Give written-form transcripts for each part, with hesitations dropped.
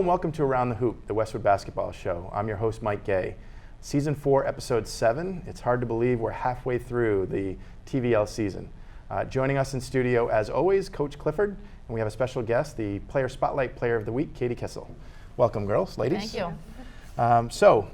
and welcome to Around the Hoop, the Westwood Basketball Show. I'm your host, Mike Gay. Season 4, Episode 7. It's hard to believe we're halfway through the TVL season. Joining us in studio, as always, Coach Clifford, and we have a special guest, the Player Spotlight Player of the Week, Katie Kissell. Welcome, girls, ladies. Thank you. So,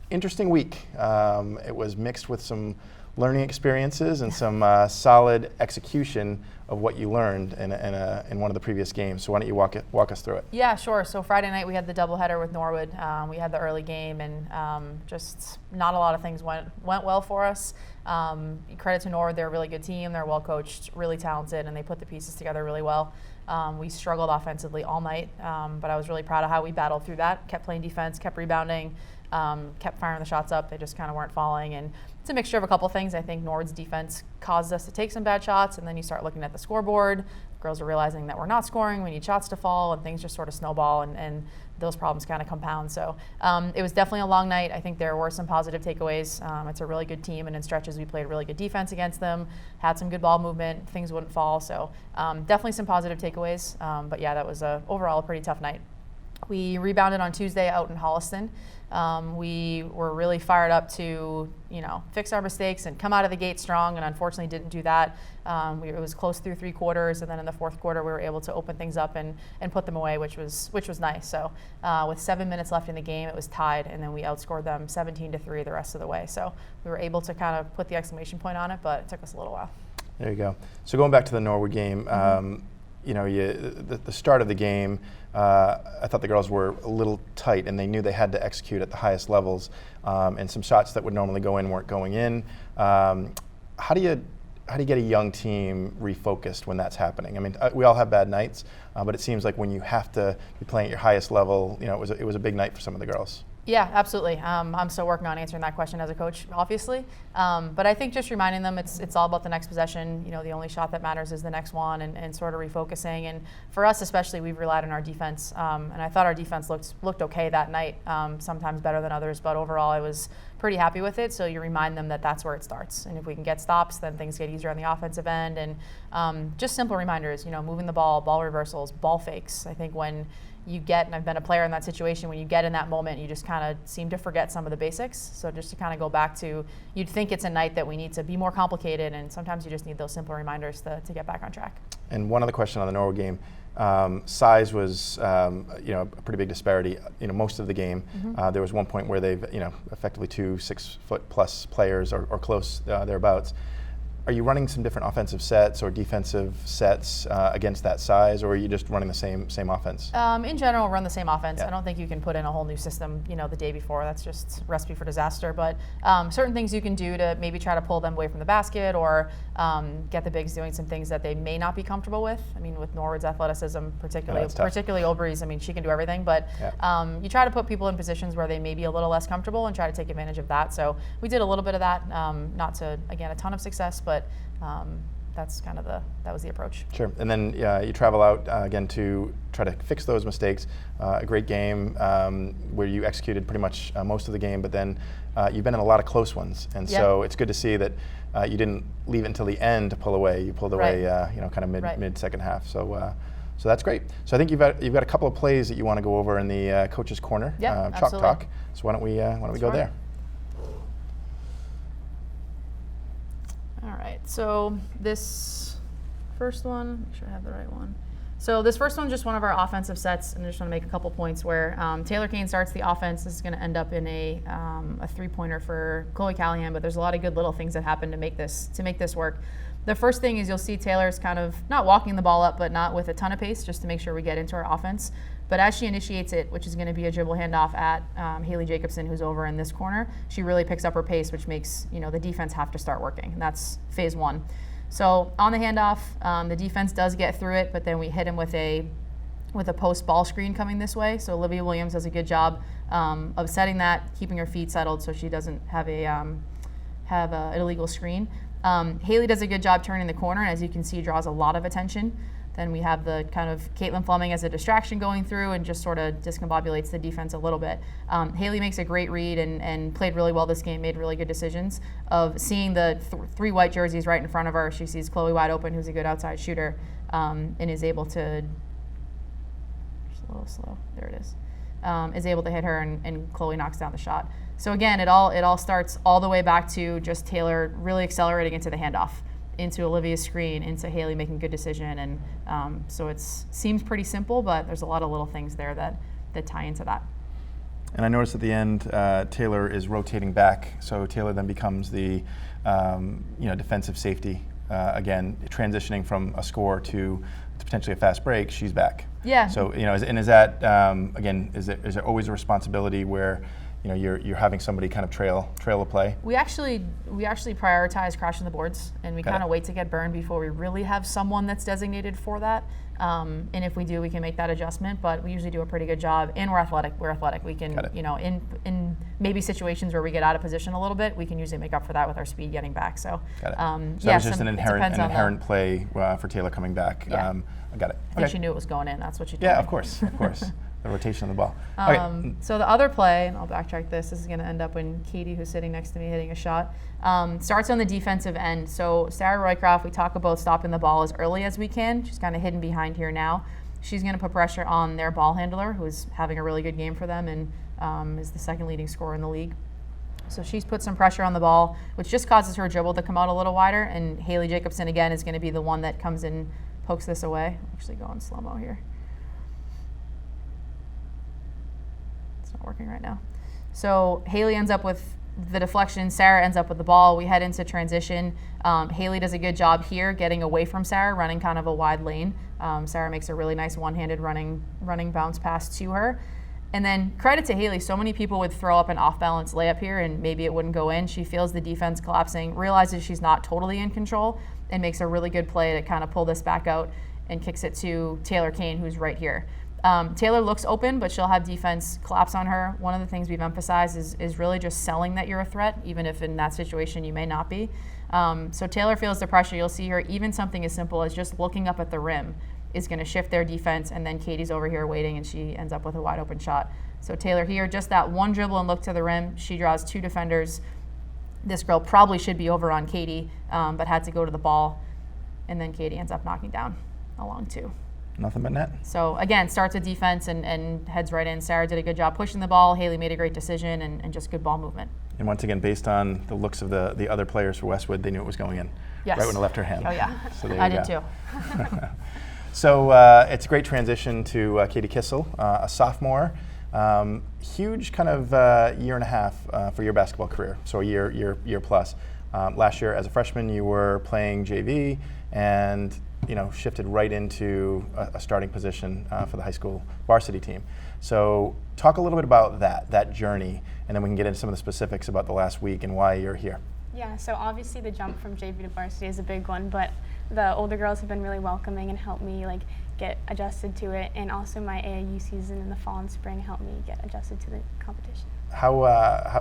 interesting week. It was mixed with some learning experiences and some solid execution of what you learned in one of the previous games. So why don't you walk us through it? Yeah, sure. So Friday night we had the doubleheader with Norwood. We had the early game, and just not a lot of things went well for us. Credit to Norwood, they're a really good team. They're well coached, really talented, and they put the pieces together really well. We struggled offensively all night, but I was really proud of how we battled through that. Kept playing defense, kept rebounding, kept firing the shots up. They just kind of weren't falling. And it's a mixture of a couple things. I think Norwood's defense caused us to take some bad shots, and then you start looking at the scoreboard. Girls are realizing that we're not scoring. We need shots to fall, and things just sort of snowball, and those problems kind of compound. So it was definitely a long night. I think there were some positive takeaways. It's a really good team, and in stretches we played really good defense against them, had some good ball movement, things wouldn't fall. So definitely some positive takeaways. But yeah, that was overall a pretty tough night. We rebounded on Tuesday out in Holliston. We were really fired up to, fix our mistakes and come out of the gate strong, and unfortunately didn't do that. It was close through 3 quarters, and then in the 4th quarter we were able to open things up and put them away, which was nice. So with 7 minutes left in the game, it was tied, and then we outscored them 17-3 the rest of the way. So we were able to kind of put the exclamation point on it, but it took us a little while. There you go. So going back to the Norwood game, the start of the game, I thought the girls were a little tight, and they knew they had to execute at the highest levels, and some shots that would normally go in weren't going in. How do you get a young team refocused when that's happening? I mean, we all have bad nights, but it seems like when you have to be playing at your highest level, it was a big night for some of the girls. Yeah, absolutely. I'm still working on answering that question as a coach, obviously. But I think just reminding them it's all about the next possession. The only shot that matters is the next one, and sort of refocusing. And for us especially, we've relied on our defense. And I thought our defense looked okay that night, sometimes better than others. But overall, I was pretty happy with it. So you remind them that that's where it starts. And if we can get stops, then things get easier on the offensive end. And just simple reminders, moving the ball reversals, ball fakes. I think when you get, and I've been a player in that situation, when you get in that moment, you just kind of seem to forget some of the basics. So just to kind of go back to, you'd think it's a night that we need to be more complicated, and sometimes you just need those simple reminders to get back on track. And one other question on the Norwood game, size was, a pretty big disparity. Most of the game, there was one point where they've, effectively 2 6-foot-plus players or close thereabouts. Are you running some different offensive sets or defensive sets against that size, or are you just running the same offense? In general, run the same offense. Yeah. I don't think you can put in a whole new system, the day before. That's just recipe for disaster. But certain things you can do to maybe try to pull them away from the basket, or get the bigs doing some things that they may not be comfortable with. I mean, with Norwood's athleticism, particularly Obrey's, I mean, she can do everything. But you try to put people in positions where they may be a little less comfortable and try to take advantage of that. So we did a little bit of that, not to, again, a ton of success, but that's kind of that was the approach. Sure. And then you travel out again to try to fix those mistakes. A great game where you executed pretty much most of the game, but then you've been in a lot of close ones, and so it's good to see that you didn't leave it until the end to pull away. You pulled away, kind of mid second half. So that's great. So I think you've got a couple of plays that you want to go over in the coach's corner, Chalk absolutely. Talk. So why don't we go there? All right, so this first one, make sure I have the right one. So this first one's just one of our offensive sets, and I just want to make a couple points where Taylor Kane starts the offense. This is going to end up in a 3-pointer for Chloe Callahan, but there's a lot of good little things that happen to make this work. The first thing is you'll see Taylor's kind of not walking the ball up, but not with a ton of pace, just to make sure we get into our offense. But as she initiates it, which is going to be a dribble handoff at Haley Jacobson, who's over in this corner, she really picks up her pace, which makes the defense have to start working. And that's phase 1. So on the handoff, the defense does get through it, but then we hit him with a post ball screen coming this way. So Olivia Williams does a good job of setting that, keeping her feet settled so she doesn't have an illegal screen. Haley does a good job turning the corner, and as you can see, draws a lot of attention. Then we have the kind of Caitlin Fleming as a distraction going through and just sort of discombobulates the defense a little bit. Haley makes a great read and played really well this game, made really good decisions of seeing the 3 white jerseys right in front of her. She sees Chloe wide open, who's a good outside shooter, and is able to, just a little slow, there it is. is able to hit her, and Chloe knocks down the shot. So again, it all starts all the way back to just Taylor really accelerating into the handoff, into Olivia's screen, into Haley making a good decision. And so it seems pretty simple, but there's a lot of little things there that tie into that. And I noticed at the end, Taylor is rotating back, so Taylor then becomes the defensive safety again, transitioning from a score to potentially a fast break. She's back. Yeah. So is that again? Is there always a responsibility where you're having somebody kind of trail a play? We actually prioritize crashing the boards, and we kind of wait to get burned before we really have someone that's designated for that. And if we do, we can make that adjustment. But we usually do a pretty good job, and we're athletic. We can, in maybe situations where we get out of position a little bit, we can usually make up for that with our speed getting back. So, got it. So that was just an inherent play for Taylor coming back. Yeah. I got it. I think she knew it was going in. That's what she told me. Yeah, of course. The rotation of the ball. Okay. So the other play, and I'll backtrack this is going to end up when Katie, who's sitting next to me, hitting a shot, starts on the defensive end. So Sarah Roycroft, we talk about stopping the ball as early as we can. She's kind of hidden behind here now. She's going to put pressure on their ball handler, who's having a really good game for them and is the second leading scorer in the league. So she's put some pressure on the ball, which just causes her dribble to come out a little wider. And Haley Jacobson, again, is going to be the one that comes in, pokes this away. I'll actually go in slow-mo here. Not working right now. So Haley ends up with the deflection. Sarah ends up with the ball. We head into transition. Haley does a good job here getting away from Sarah, running kind of a wide lane. Sarah makes a really nice one-handed running bounce pass to her. And then credit to Haley. So many people would throw up an off-balance layup here and maybe it wouldn't go in. She feels the defense collapsing, realizes she's not totally in control, and makes a really good play to kind of pull this back out and kicks it to Taylor Kane, who's right here. Taylor looks open, but she'll have defense collapse on her. One of the things we've emphasized is really just selling that you're a threat, even if in that situation you may not be. So Taylor feels the pressure. You'll see her, even something as simple as just looking up at the rim is going to shift their defense, and then Katie's over here waiting, and she ends up with a wide open shot. So Taylor here, just that one dribble and look to the rim. She draws two defenders. This girl probably should be over on Katie, but had to go to the ball, and then Katie ends up knocking down along two. Nothing but net. So again, starts with defense and heads right in. Sarah did a good job pushing the ball. Haley made a great decision and just good ball movement. And once again, based on the looks of the other players for Westwood, they knew it was going in. Yes. Right when it left her hand. Oh yeah, So I did too. So it's a great transition to Katie Kissell, a sophomore. Huge kind of year and a half for your basketball career, so a year plus. Last year as a freshman, you were playing JV and shifted right into a starting position for the high school varsity team. So talk a little bit about that journey, and then we can get into some of the specifics about the last week and why you're here. Yeah, so obviously the jump from JV to varsity is a big one, but the older girls have been really welcoming and helped me get adjusted to it, and also my AAU season in the fall and spring helped me get adjusted to the competition.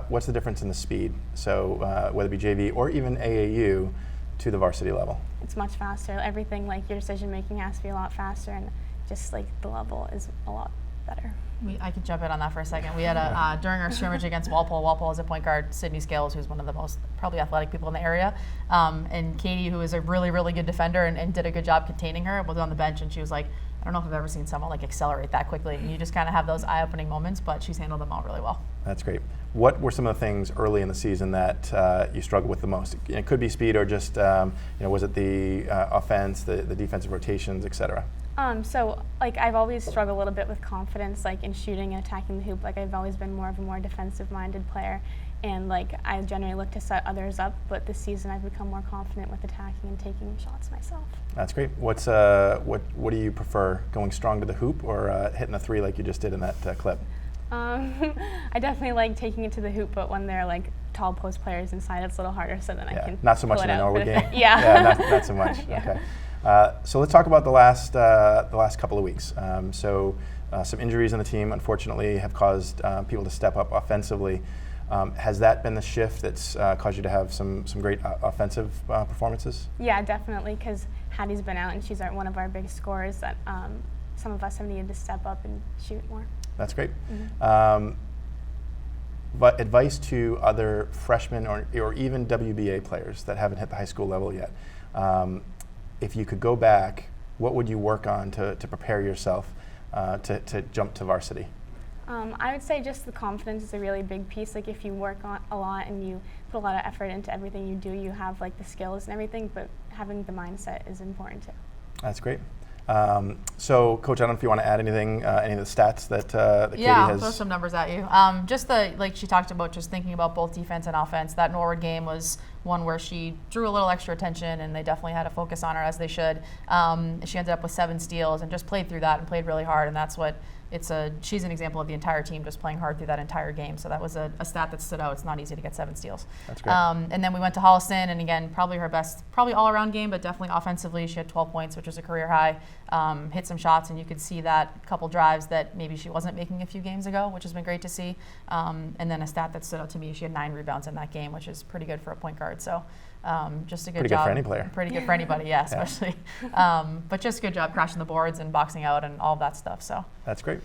What's the difference in the speed? So whether it be JV or even AAU to the varsity level? It's much faster. Everything, your decision making has to be a lot faster, and just the level is a lot better. I can jump in on that for a second. We had during our scrimmage against Walpole as a point guard, Sydney Scales, who's one of the most probably athletic people in the area, and Katie, who is a really, really good defender and did a good job containing her, was on the bench, and she was like, I don't know if I've ever seen someone accelerate that quickly. And you just kind of have those eye-opening moments, but she's handled them all really well. That's great. What were some of the things early in the season that you struggled with the most? It could be speed or just, was it the offense, the defensive rotations, et cetera? So I've always struggled a little bit with confidence, in shooting and attacking the hoop. I've always been more of a more defensive-minded player, and I generally look to set others up. But this season, I've become more confident with attacking and taking shots myself. That's great. What do you prefer, going strong to the hoop or hitting a three like you just did in that clip? I definitely like taking it to the hoop, but when they're tall post players inside, it's a little harder. So then I can not so much in the Norwood game. Yeah, not so much. Yeah. Okay. So let's talk about the last couple of weeks. Some injuries in the team, unfortunately, have caused people to step up offensively. Has that been the shift that's caused you to have some great offensive performances? Yeah, definitely, because Hattie's been out and she's one of our big scorers that some of us have needed to step up and shoot more. That's great. Mm-hmm. But advice to other freshmen or even WBA players that haven't hit the high school level yet. If you could go back, what would you work on to prepare yourself to jump to varsity? I would say just the confidence is a really big piece. Like if you work on a lot and you put a lot of effort into everything you do, you have like the skills and everything, but having the mindset is important too. That's great. So, Coach, I don't know if you want to add anything, any of the stats that Katie Yeah, has. I'll throw some numbers at you. Just like she talked about, just thinking about both defense and offense. That Norwood game was one where she drew a little extra attention, and they definitely had a focus on her, as they should. She ended up with 7 steals and just played through that and played really hard, and that's what she's an example of the entire team just playing hard through that entire game. So that was a stat that stood out. It's not easy to get 7 steals. That's great. And then we went to Holliston, and again, probably her best, probably all-around game, but definitely offensively, she had 12 points, which was a career high. Hit some shots, and you could see that couple drives that maybe she wasn't making a few games ago, which has been great to see. And then a stat that stood out to me, she had 9 rebounds in that game, which is pretty good for a point guard. So just a good Pretty job. Good for any player. Pretty good for anybody, yeah, especially. But just a good job crashing the boards and boxing out and all that stuff. So That's great.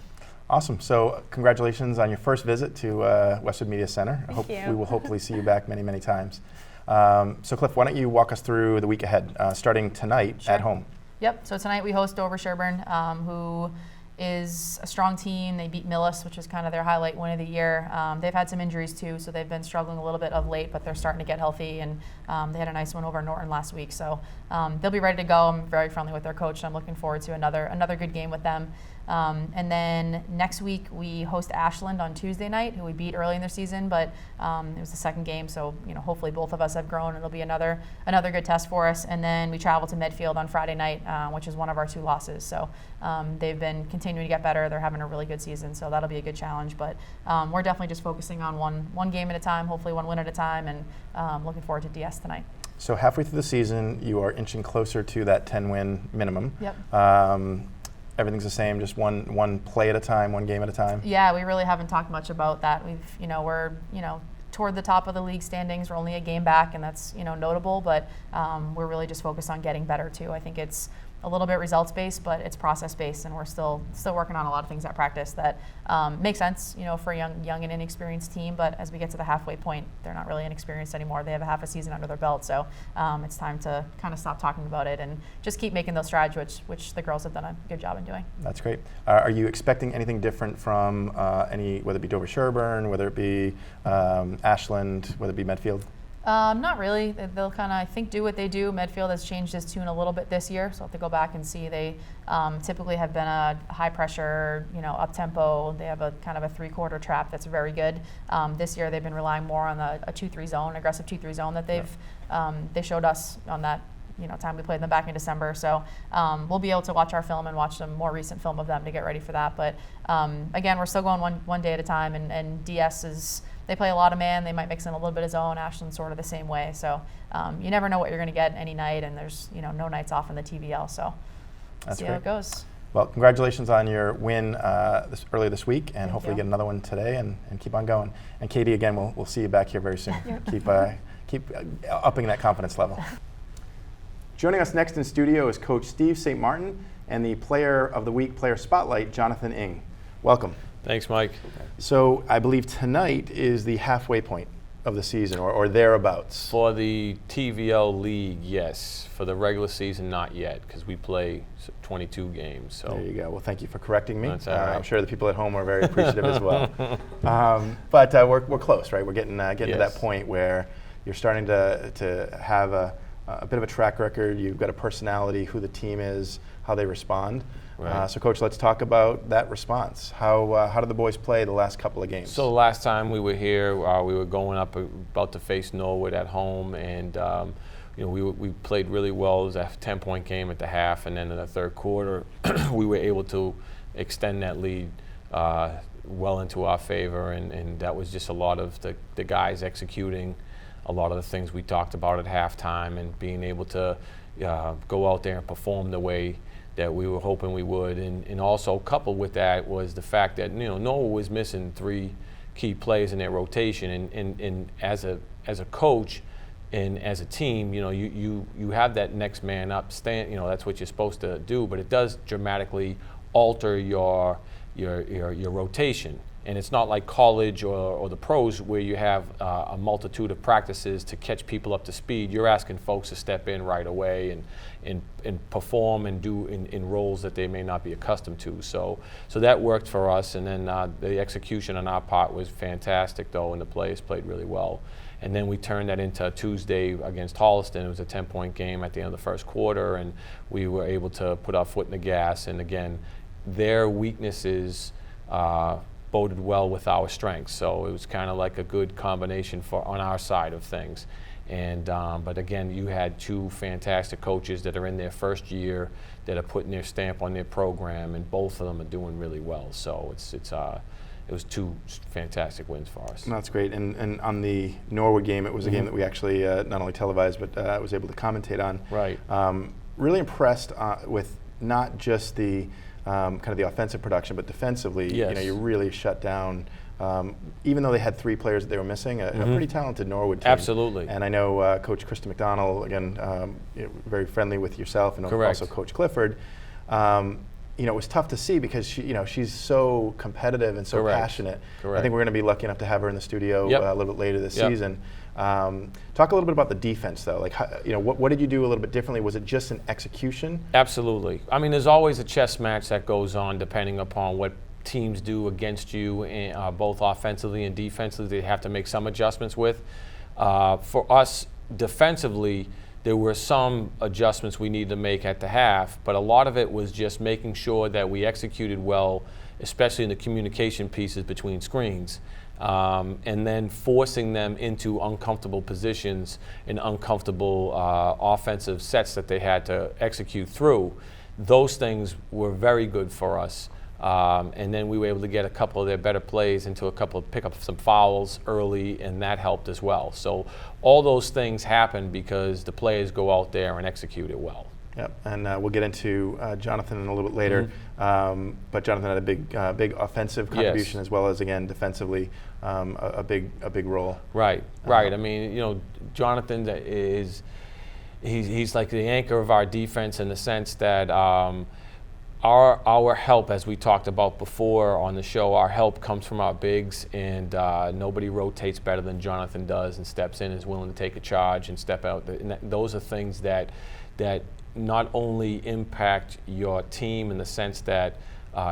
Awesome. So congratulations on your first visit to Westwood Media Center. Thank you. We will hopefully see you back many, many times. So Cliff, why don't you walk us through the week ahead, starting tonight Sure. at home? Yep. So tonight we host Dover Sherburne, who is a strong team. They beat Millis, which is kind of their highlight win of the year. They've had some injuries too, so they've been struggling a little bit of late, but they're starting to get healthy, and they had a nice win over Norton last week. So they'll be ready to go. I'm very friendly with their coach, and I'm looking forward to another good game with them. And then next week we host Ashland on Tuesday night, who we beat early in their season, but it was the second game, so hopefully both of us have grown. It'll be another good test for us. And then we travel to Medfield on Friday night, which is one of our 2 losses. So they've been continuing to get better. They're having a really good season, so that'll be a good challenge. But we're definitely just focusing on one game at a time, hopefully one win at a time, and looking forward to DS tonight. So halfway through the season, you are inching closer to that 10-win minimum. Yep. Everything's the same, just one play at a time, one game at a time? Yeah, we really haven't talked much about that. We're toward the top of the league standings. We're only a game back, and that's notable, but we're really just focused on getting better too. I think it's a little bit results based, but it's process based, and we're still working on a lot of things at practice that make sense, for a young and inexperienced team. But as we get to the halfway point, they're not really inexperienced anymore. They have a half a season under their belt, so it's time to kind of stop talking about it and just keep making those strides, which the girls have done a good job in doing. That's great. Are you expecting anything different from whether it be Dover Sherburne, whether it be Ashland, whether it be Medfield? Not really. They'll kind of, I think, do what they do. Medfield has changed his tune a little bit this year, so I'll have to go back and see. They typically have been a high pressure, up tempo. They have a kind of a 3-quarter trap that's very good. This year they've been relying more on a 2-3 zone, aggressive 2-3 zone that they showed us on that time we played them back in December. So we'll be able to watch our film and watch some more recent film of them to get ready for that. But again, we're still going one day at a time, and DS is. They play a lot of man. They might mix in a little bit of zone. Ashland's sort of the same way. So you never know what you're going to get any night, and there's no nights off in the TVL. So That's see great. how it goes. Well, congratulations on your win earlier this week, and hopefully you. get another one today, and keep on going. And Katie, again, we'll see you back here very soon. Keep upping that confidence level. Joining us next in studio is Coach Steve St. Martin and the Player of the Week, Player Spotlight, Jonathan Ng. Welcome. Thanks, Mike. So I believe tonight is the halfway point of the season, or thereabouts. For the TVL League, yes. For the regular season, not yet, because we play 22 games. So There you go. Well, thank you for correcting me. That's all right. I'm sure the people at home are very appreciative as well. But we're close, right? We're getting to that point where you're starting to have a bit of a track record. You've got a personality, who the team is, how they respond. Right. So, Coach, let's talk about that response. How did the boys play the last couple of games? So last time we were here, we were going up about to face Norwood at home, and we played really well. It was a 10-point game at the half, and then in the third quarter, we were able to extend that lead well into our favor, and that was just a lot of the guys executing a lot of the things we talked about at halftime, and being able to go out there and perform the way that we were hoping we would. And also coupled with that was the fact that Norwood was missing 3 key players in their rotation, and as a coach and as a team, you have that next man up stand. That's what you're supposed to do, but it does dramatically alter your rotation. And it's not like college or the pros where you have a multitude of practices to catch people up to speed. You're asking folks to step in right away and perform and do in roles that they may not be accustomed to. So that worked for us. And then the execution on our part was fantastic, though, and the players played really well. And then we turned that into a Tuesday against Holliston. It was a 10-point game at the end of the first quarter, and we were able to put our foot in the gas. And again, their weaknesses boded well with our strengths. So it was kind of like a good combination on our side of things. And but again, you had two fantastic coaches that are in their first year that are putting their stamp on their program, and both of them are doing really well. So it was two fantastic wins for us. That's great. And on the Norwood game, it was a game that we actually not only televised, but was able to commentate on. Right. Really impressed with not just the kind of the offensive production, but defensively, Yes. You really shut down. Even though they had 3 players that they were missing, a pretty talented Norwood team. Absolutely. And I know Coach Krista McDonald, again, very friendly with yourself, and Correct. also Coach Clifford. It was tough to see because she's so competitive and so Correct. passionate. Correct. I think we're going to be lucky enough to have her in the studio Yep. a little bit later this Yep. season. Talk a little bit about the defense, though. Like, what did you do a little bit differently? Was it just an execution? Absolutely. I mean, there's always a chess match that goes on depending upon what teams do against you, both offensively and defensively. They have to make some adjustments with. For us, defensively, there were some adjustments we needed to make at the half, but a lot of it was just making sure that we executed well, especially in the communication pieces between screens. And then forcing them into uncomfortable positions and uncomfortable offensive sets that they had to execute through. Those things were very good for us. And then we were able to get a couple of their better plays into pick up some fouls early, and that helped as well. So all those things happen because the players go out there and execute it well. Yep, and we'll get into Jonathan in a little bit later. But Jonathan had a big offensive contribution, Yes. as well as, again, defensively, a big role. Right, right. I mean, Jonathan he's like the anchor of our defense in the sense that our help, as we talked about before on the show, our help comes from our bigs, and nobody rotates better than Jonathan does and steps in, is willing to take a charge and step out. And those are things that not only impact your team in the sense that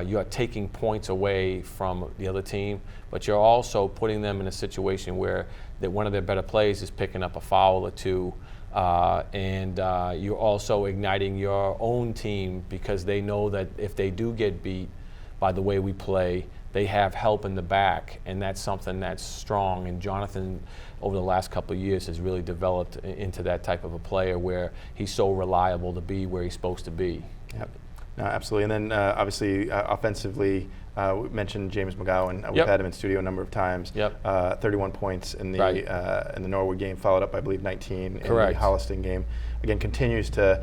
you're taking points away from the other team, but you're also putting them in a situation where that one of their better plays is picking up a foul or two, and you're also igniting your own team because they know that if they do get beat by the way we play, they have help in the back, and that's something that's strong. And Jonathan, over the last couple of years, has really developed into that type of a player where he's so reliable to be where he's supposed to be. Yep. No, absolutely. And then obviously offensively, we mentioned James McGowan. We've Yep. had him in studio a number of times. Yep. 31 points in the Right. in the Norwood game, followed up, I believe, 19 Correct. in the Holliston game. Again, continues to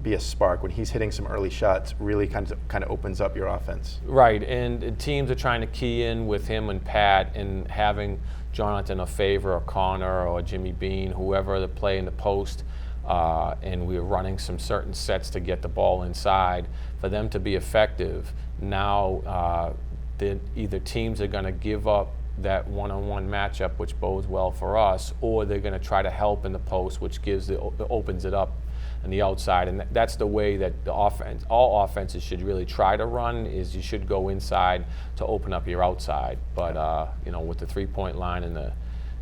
be a spark when he's hitting some early shots. Really kind of opens up your offense. Right, and teams are trying to key in with him and Pat, and having Jonathan a favor, or Connor, or Jimmy Bean, whoever to play in the post. And we were running some certain sets to get the ball inside. For them to be effective, now either teams are going to give up that one-on-one matchup, which bodes well for us, or they're going to try to help in the post, which opens it up on the outside. And that's the way that all offenses should really try to run, is you should go inside to open up your outside. But with the three-point line and the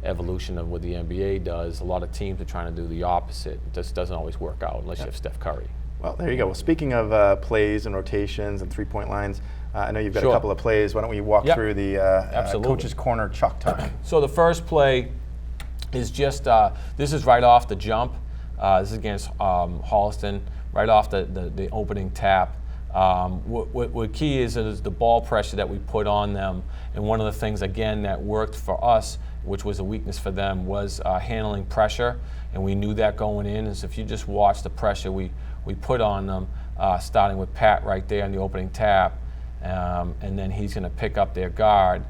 evolution of what the NBA does, a lot of teams are trying to do the opposite. It just doesn't always work out unless you have Steph Curry. Well, there you go. Well, speaking of plays and rotations and three-point lines, I know you've got Sure. a couple of plays. Why don't we walk Yep. through the Absolutely. Coach's Corner chalk talk? So the first play is just, this is right off the jump. This is against Holliston, right off the opening tap. What key is the ball pressure that we put on them. And one of the things, again, that worked for us, which was a weakness for them, was handling pressure. And we knew that going in, is if you just watch the pressure we put on them, starting with Pat right there on the opening tap, and then he's going to pick up their guard,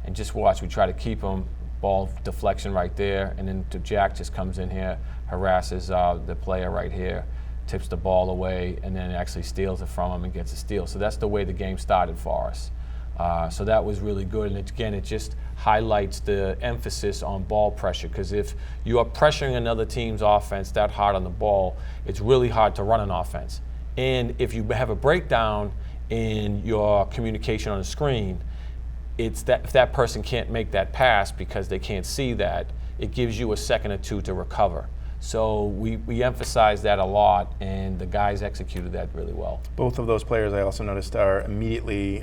and just watch. We try to keep him, ball deflection right there, and then Jack just comes in here, harasses the player right here, tips the ball away, and then actually steals it from him and gets a steal. So that's the way the game started for us. So that was really good. And again, it just highlights the emphasis on ball pressure, because if you are pressuring another team's offense that hard on the ball, it's really hard to run an offense. And if you have a breakdown in your communication on the screen, it's that if that person can't make that pass because they can't see that, it gives you a second or two to recover. So we emphasize that a lot, and the guys executed that really well. Both of those players, I also noticed, are immediately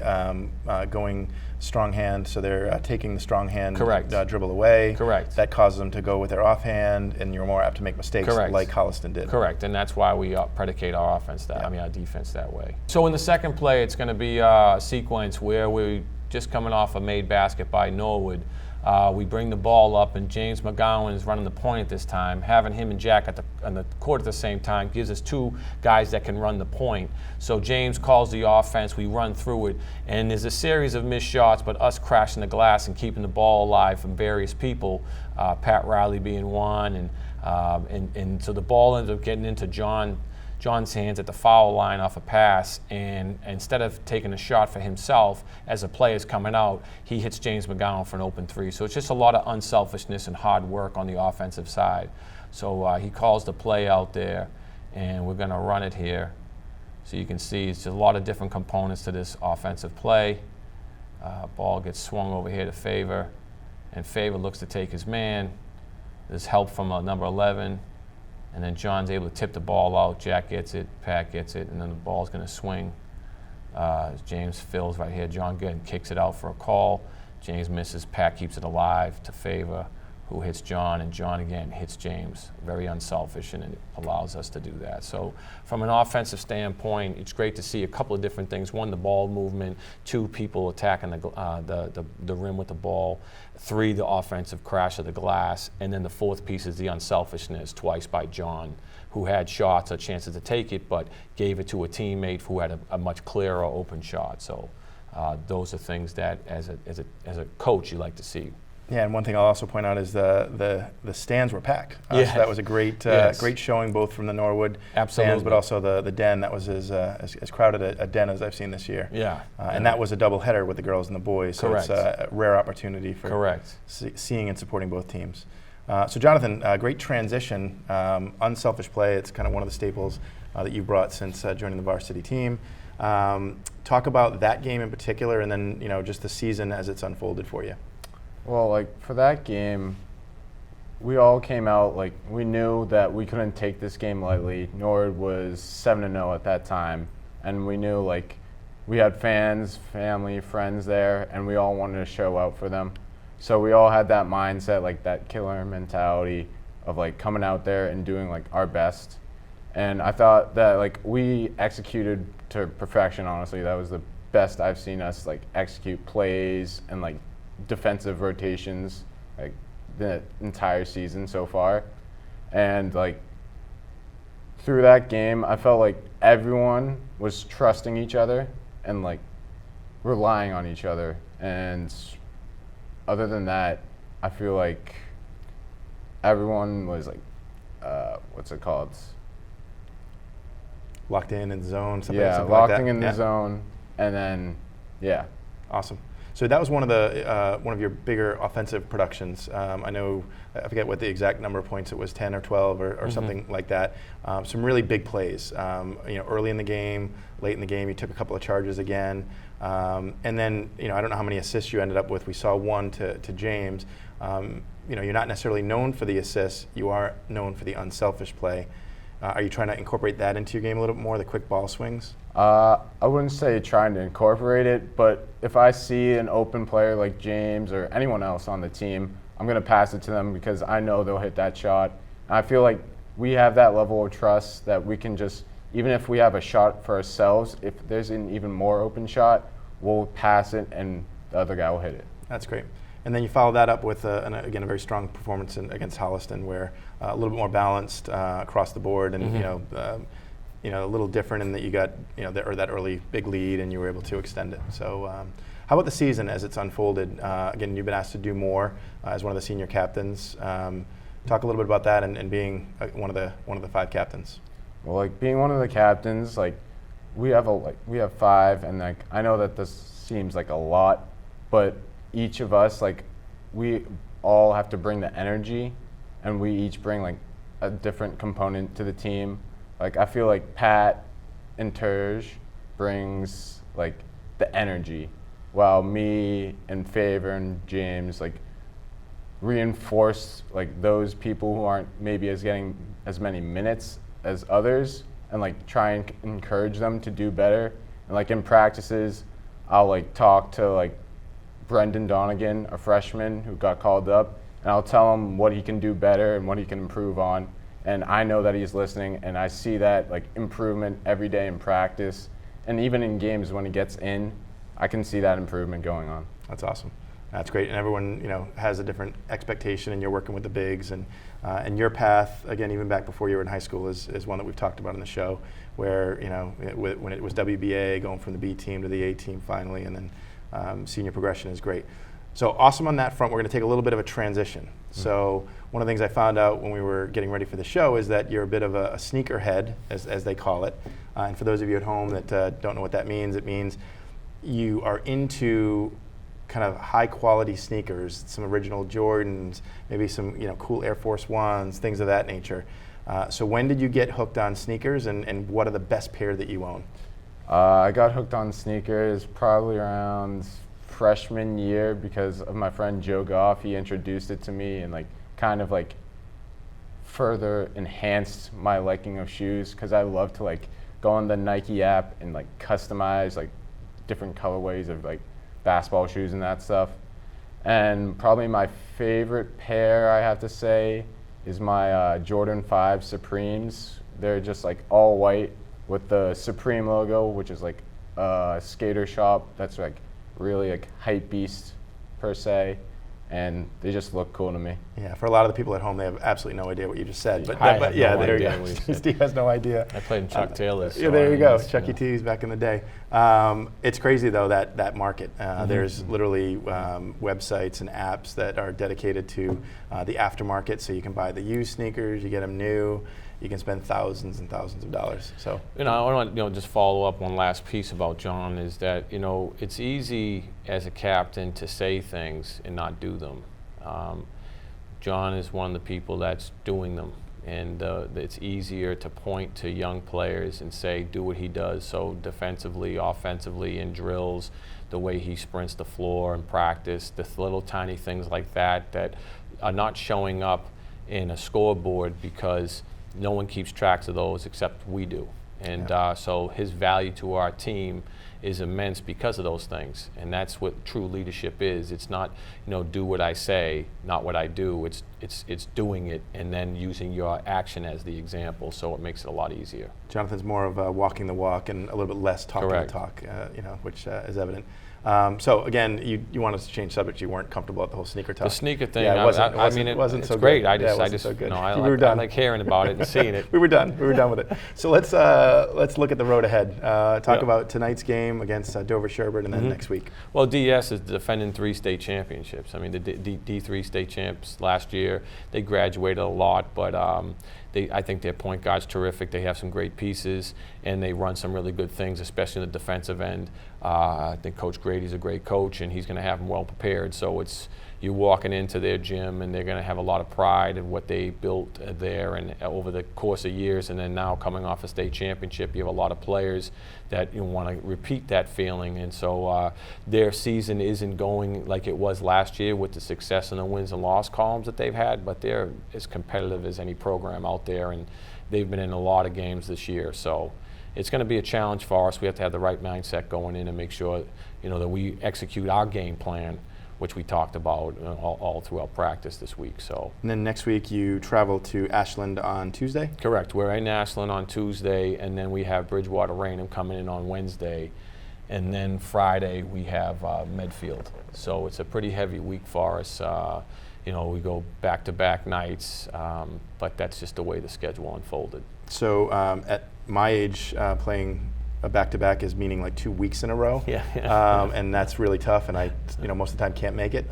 going strong hand, so they're taking the strong hand dribble away. Correct. That causes them to go with their offhand, and you're more apt to make mistakes like Holliston did. Correct, and that's why we predicate our offense our defense that way. So in the second play, it's going to be a sequence where we're just coming off a made basket by Norwood. We bring the ball up, and James McGowan is running the point at this time. Having him and Jack on the court at the same time gives us two guys that can run the point. So James calls the offense, we run through it, and there's a series of missed shots, but us crashing the glass and keeping the ball alive from various people, Pat Riley being one, and so the ball ends up getting into John's hands at the foul line off a pass, and instead of taking a shot for himself as a play is coming out, he hits James McGowan for an open three. So it's just a lot of unselfishness and hard work on the offensive side. So he calls the play out there, and we're going to run it here. So you can see it's a lot of different components to this offensive play. Ball gets swung over here to Favor, and Favor looks to take his man. There's help from number 11. And then John's able to tip the ball out. Jack gets it, Pat gets it, and then the ball's going to swing. James fills right here. John again kicks it out for a call. James misses. Pat keeps it alive to Favor, who hits John, and John again hits James. Very unselfish, and it allows us to do that. So from an offensive standpoint, it's great to see a couple of different things. One, the ball movement. Two, people attacking the rim with the ball. Three, the offensive crash of the glass. And then the fourth piece is the unselfishness, twice by John, who had shots or chances to take it, but gave it to a teammate who had a much clearer open shot. So those are things that, as a coach, you like to see. Yeah, and one thing I'll also point out is the stands were packed. So that was a great great showing, both from the Norwood fans, but also the Den. That was as crowded a Den as I've seen this year. Yeah. And that was a doubleheader with the girls and the boys. So it's a rare opportunity for seeing and supporting both teams. So Jonathan, great transition, unselfish play. It's kind of one of the staples that you've brought since joining the varsity team. Talk about that game in particular, and then just the season as it's unfolded for you. Well, for that game, we all came out, we knew that we couldn't take this game lightly. Norwood was 7-0 at that time, and we knew, we had fans, family, friends there, and we all wanted to show out for them. So we all had that mindset, that killer mentality of, coming out there and doing, our best. And I thought that, we executed to perfection, honestly. That was the best I've seen us, execute plays and, defensive rotations the entire season so far. And through that game, I felt like everyone was trusting each other and relying on each other. And other than that, I feel like everyone was what's it called? Locked in the zone, something locked like that. in the zone, and then Awesome. So that was one of your bigger offensive productions. I know, I forget what the exact number of points it was, 10 or 12 or something like that. Some really big plays. Early in the game, late in the game, you took a couple of charges again, and then I don't know how many assists you ended up with. We saw one to James. You're not necessarily known for the assists. You are known for the unselfish play. Are you trying to incorporate that into your game a little bit more, the quick ball swings? I wouldn't say trying to incorporate it, but if I see an open player like James or anyone else on the team, I'm going to pass it to them because I know they'll hit that shot. And I feel like we have that level of trust that we can just, even if we have a shot for ourselves, if there's an even more open shot, we'll pass it and the other guy will hit it. That's great. And then you follow that up with, again, a very strong performance against Holliston, where a little bit more balanced across the board, and a little different in that you got that early big lead and you were able to extend it. So, how about the season as it's unfolded? Again, you've been asked to do more as one of the senior captains. Talk a little bit about that and being one of the five captains. Well, being one of the captains, we have five, and I know that the seems like a lot, but each of us, like, we all have to bring the energy, and we each bring like a different component to the team. Like, I feel like Pat and Terj brings like the energy, while me and Favor and James like reinforce like those people who aren't maybe getting as many minutes as others, and like try and encourage them to do better. And like in practices, I'll like talk to like Brendan Donegan, a freshman who got called up, and I'll tell him what he can do better and what he can improve on. And I know that he's listening, and I see that like improvement every day in practice, and even in games when he gets in, I can see that improvement going on. That's awesome. That's great. And everyone, has a different expectation, and you're working with the bigs, and your path, again, even back before you were in high school, is one that we've talked about in the show, where, when it was WBA, going from the B team to the A team finally, and then senior progression is great. So awesome on that front. We're going to take a little bit of a transition. Mm-hmm. So one of the things I found out when we were getting ready for the show is that you're a bit of a sneakerhead, as they call it. And for those of you at home that don't know what that means, it means you are into kind of high quality sneakers, some original Jordans, maybe some cool Air Force Ones, things of that nature. So when did you get hooked on sneakers, and what are the best pair that you own? I got hooked on sneakers probably around freshman year because of my friend Joe Goff. He introduced it to me and like kind of like further enhanced my liking of shoes, because I love to like go on the Nike app and like customize like different colorways of like basketball shoes and that stuff. And probably my favorite pair, I have to say, is my Jordan 5 Supremes. They're just like all white with the Supreme logo, which is like a skater shop that's like really like hype beast per se, and they just look cool to me. Yeah, for a lot of the people at home, they have absolutely no idea what you just said. But I have yeah, no there you idea go. Steve has no idea. I played in Chuck Taylor's. Yeah, there you go, Chuck E. T's back in the day. It's crazy though, that market. There's literally websites and apps that are dedicated to the aftermarket, so you can buy the used sneakers, you get them new. You can spend thousands and thousands of dollars. So I want to just follow up one last piece about John is that it's easy as a captain to say things and not do them. John is one of the people that's doing them, and it's easier to point to young players and say do what he does. So defensively, offensively, in drills, the way he sprints the floor in practice, the little tiny things like that are not showing up in a scoreboard because no one keeps track of those except we do. And so his value to our team is immense because of those things. And that's what true leadership is. It's not, do what I say, not what I do. It's doing it and then using your action as the example, so it makes it a lot easier. Jonathan's more of walking the walk and a little bit less talking the talk, which is evident. So again, you wanted to change subject. You weren't comfortable with the whole sneaker talk. The sneaker thing, yeah, it wasn't it's so great. Good. I wasn't so good. I like hearing about it and seeing it. We were done with it. So let's look at the road ahead. Talk about tonight's game against Dover Sherburne, and then next week. Well, DS is defending 3 state championships. I mean, the D3 state champs last year, they graduated a lot, but I think their point guard's terrific. They have some great pieces, and they run some really good things, especially in the defensive end. I think Coach Grady's a great coach, and he's going to have them well prepared. So you're walking into their gym, and they're going to have a lot of pride in what they built there and over the course of years. And then now coming off a state championship, you have a lot of players that want to repeat that feeling. And so their season isn't going like it was last year with the success and the wins and loss columns that they've had, but they're as competitive as any program out there, and they've been in a lot of games this year. So it's going to be a challenge for us. We have to have the right mindset going in and make sure that we execute our game plan, which we talked about all throughout practice this week. So. And then next week you travel to Ashland on Tuesday? Correct. We're in Ashland on Tuesday, and then we have Bridgewater Raynham coming in on Wednesday, and then Friday we have Medfield. So it's a pretty heavy week for us. We go back-to-back nights, but that's just the way the schedule unfolded. So at my age, playing a back-to-back is meaning like 2 weeks in a row. Yeah. And that's really tough, and I most of the time can't make it.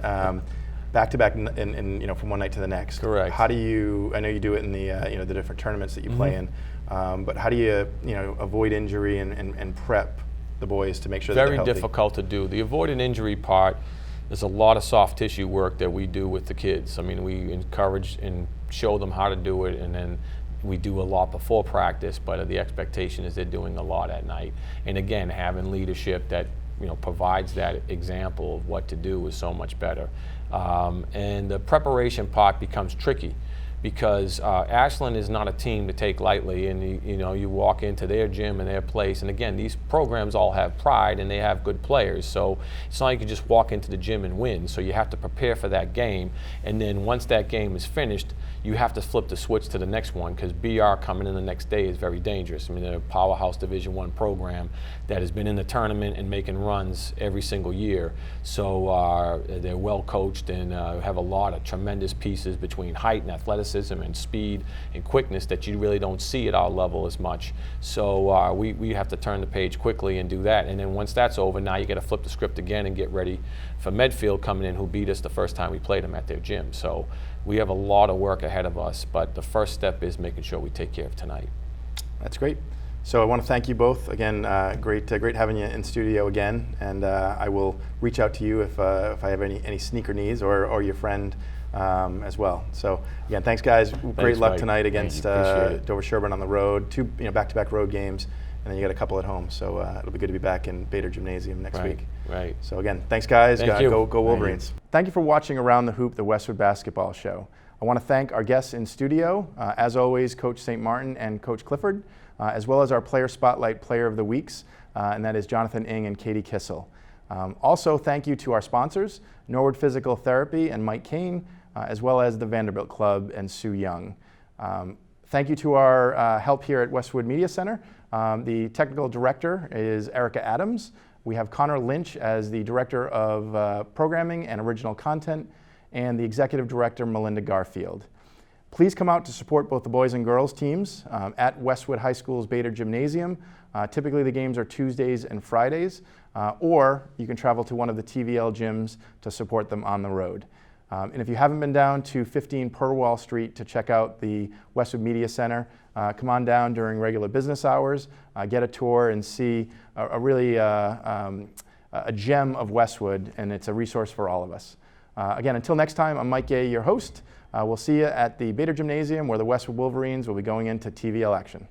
Back-to-back and from one night to the next. Correct. How do you, I know you do it in the the different tournaments that you play in, but how do you avoid injury and prep the boys to make sure that they're Very healthy? difficult to do. The avoided injury part, there's a lot of soft tissue work that we do with the kids. I mean, we encourage and show them how to do it, and then we do a lot before practice, but the expectation is they're doing a lot at night. And again, having leadership that provides that example of what to do is so much better. And the preparation part becomes tricky, because Ashland is not a team to take lightly, and you walk into their gym and their place, and again, these programs all have pride and they have good players, so it's not like you just walk into the gym and win. So you have to prepare for that game, and then once that game is finished, you have to flip the switch to the next one, because BR coming in the next day is very dangerous. I mean, they're a powerhouse Division I program that has been in the tournament and making runs every single year. So they're well coached and have a lot of tremendous pieces between height and athleticism and speed and quickness that you really don't see at our level as much. So we have to turn the page quickly and do that. And then once that's over, now you got to flip the script again and get ready for Medfield coming in, who beat us the first time we played them at their gym. So we have a lot of work ahead of us, but the first step is making sure we take care of tonight. That's great. So I want to thank you both again. Great having you in studio again. And I will reach out to you if I have any sneaker needs, or your friend as well. So again, thanks guys. Great luck Mike. tonight against Appreciate it. Dover Sherburne on the road. 2 back-to-back road games, and then you got a couple at home. So it'll be good to be back in Bader Gymnasium next week. Right. So again, thanks guys. Thank you. Go Wolverines. Thank you for watching Around the Hoop, the Westwood Basketball Show. I want to thank our guests in studio, as always, Coach St. Martin and Coach Clifford, as well as our Player Spotlight Player of the Weeks, and that is Jonathan Ng and Katie Kissell. Also, thank you to our sponsors, Norwood Physical Therapy and Mike Kane, as well as the Vanderbilt Club and Sue Young. Thank you to our help here at Westwood Media Center. The technical director is Erica Adams. We have Connor Lynch as the director of programming and original content, and the executive director, Melinda Garfield. Please come out to support both the boys and girls teams at Westwood High School's Bader Gymnasium. Typically the games are Tuesdays and Fridays, or you can travel to one of the TVL gyms to support them on the road. And if you haven't been down to 15 Purwall Street to check out the Westwood Media Center, come on down during regular business hours, get a tour and see a gem of Westwood, and it's a resource for all of us. Again, until next time, I'm Mike Gay, your host. We'll see you at the Bader Gymnasium, where the Westwood Wolverines will be going into TVL action.